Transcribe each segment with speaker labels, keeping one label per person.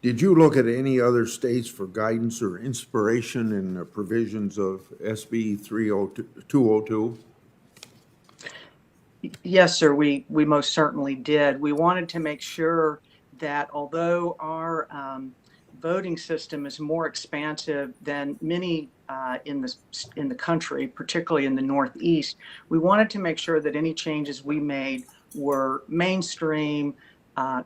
Speaker 1: Did you look at any other states for guidance or inspiration in the provisions of SB 202?
Speaker 2: Yes, sir, we most certainly did. We wanted to make sure that although our voting system is more expansive than many in the country, particularly in the Northeast, we wanted to make sure that any changes we made were mainstream,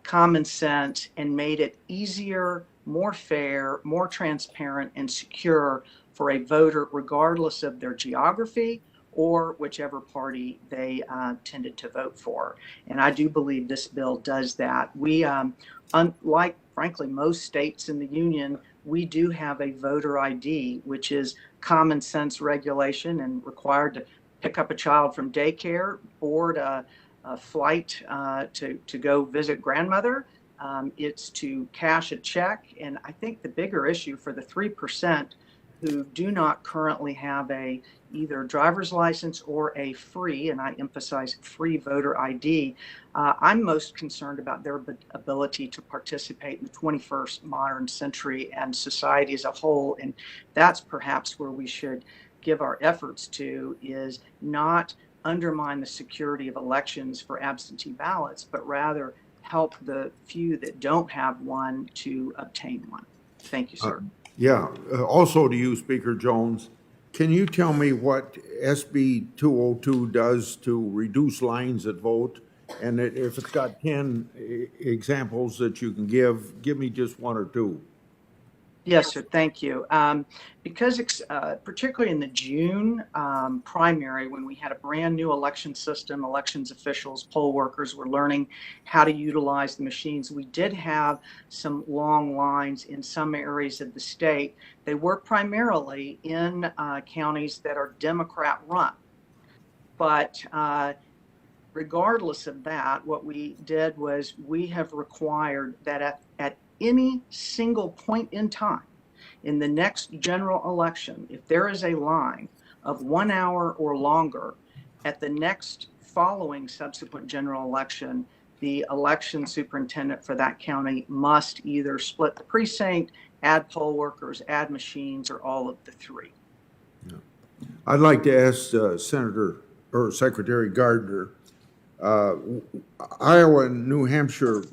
Speaker 2: common sense, and made it easier, more fair, more transparent, and secure for a voter, regardless of their geography or whichever party they tended to vote for. And I do believe this bill does that. We, unlike, frankly, most states in the union, we do have a voter ID, which is common sense regulation and required to pick up a child from daycare, board a flight to go visit grandmother. It's to cash a check. And I think the bigger issue for the 3% who do not currently have a either driver's license or a free, and I emphasize free voter ID, I'm most concerned about their ability to participate in the 21st modern century and society as a whole. And that's perhaps where we should give our efforts to, is not undermine the security of elections for absentee ballots, but rather help the few that don't have one to obtain one. Thank you, sir.
Speaker 1: Also to you, Speaker Jones, can you tell me what SB 202 does to reduce lines at vote? And if it's got 10 examples that you can give me just one or two.
Speaker 2: Yes, sir. Thank you. Because particularly in the June primary, when we had a brand new election system, elections officials, poll workers were learning how to utilize the machines. We did have some long lines in some areas of the state. They were primarily in counties that are Democrat run. But regardless of that, what we did was we have required that at any single point in time in the next general election, if there is a line of 1 hour or longer, at the next following subsequent general election, the election superintendent for that county must either split the precinct, add poll workers, add machines, or all of the three.
Speaker 1: Yeah. I'd like to ask Secretary Gardner, Iowa and New Hampshire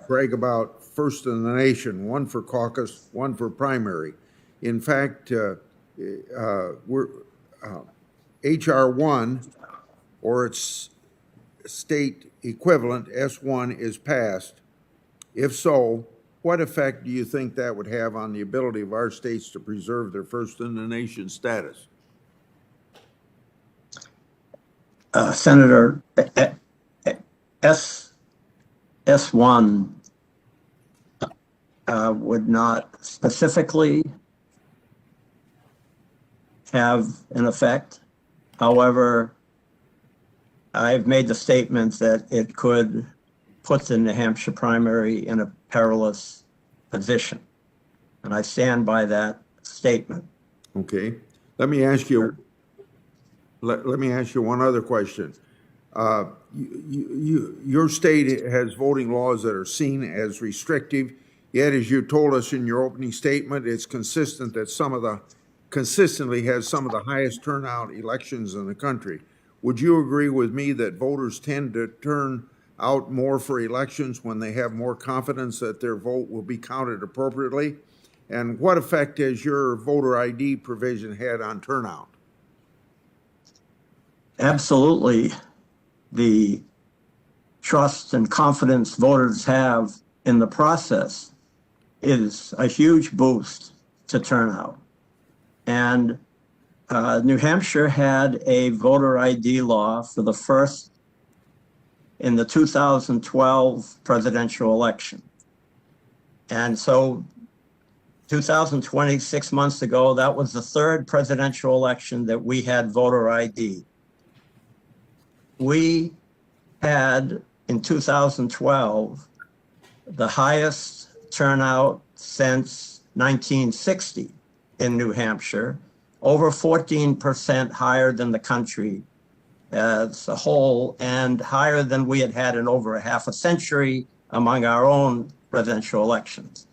Speaker 1: brag about first in the nation, one for caucus, one for primary. In fact, HR 1 or its state equivalent, S1, is passed. If so, what effect do you think that would have on the ability of our states to preserve their first in the nation status?
Speaker 3: Senator, S1 would not specifically have an effect. However, I've made the statement that it could put the New Hampshire primary in a perilous position, and I stand by that statement.
Speaker 1: Okay, let me ask you. Let me ask you one other question. Your state has voting laws that are seen as restrictive, yet as you told us in your opening statement, it's consistent that consistently has some of the highest turnout elections in the country. Would you agree with me that voters tend to turn out more for elections when they have more confidence that their vote will be counted appropriately? And what effect has your voter ID provision had on turnout?
Speaker 3: Absolutely. The trust and confidence voters have in the process is a huge boost to turnout. And New Hampshire had a voter ID law for the first in the 2012 presidential election. And so 2020, 6 months ago, that was the third presidential election that we had voter ID. We had, in 2012, the highest turnout since 1960 in New Hampshire, over 14% higher than the country as a whole, and higher than we had had in over a half a century among our own presidential elections.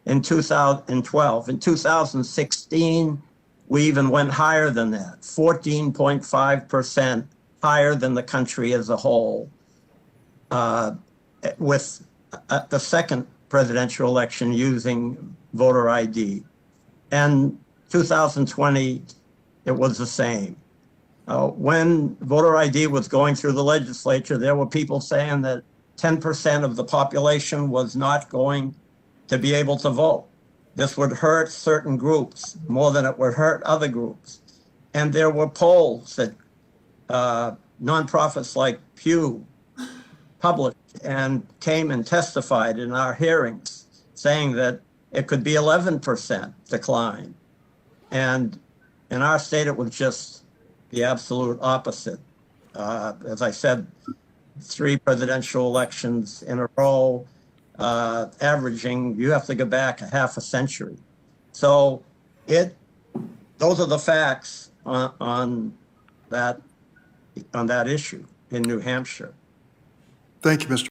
Speaker 3: in 2012. In 2016, we even went higher than that, 14.5% higher than the country as a whole, with the second presidential election using voter ID. And 2020, it was the same. When voter ID was going through the legislature, there were people saying that 10% of the population was not going to be able to vote. This would hurt certain groups more than it would hurt other groups. And there were polls that nonprofits like Pew published and came and testified in our hearings saying that it could be 11% decline. And in our state, it was just the absolute opposite. As I said, 3 presidential elections in a row, averaging, you have to go back a half a century. So those are the facts on that issue in New Hampshire.
Speaker 4: Thank you, Mr.